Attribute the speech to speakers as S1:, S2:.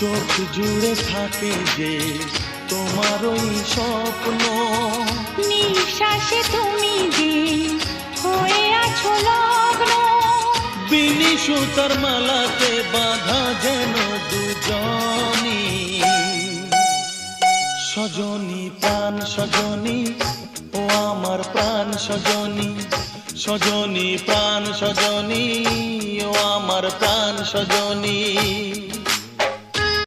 S1: চোখ জুড়ে থাকে যে তোমার ওই স্বপ্ন,
S2: নিঃশ্বাসে তুমি যে হয়ে আছো লগ্ন,
S1: বিনি সুতার মালাতে বাঁধা যেন দুজনি। সজনী প্রাণ সজনী, ও আমার প্রাণ সজনী, সজনী প্রাণ সজনী, ও আমার প্রাণ সজনী।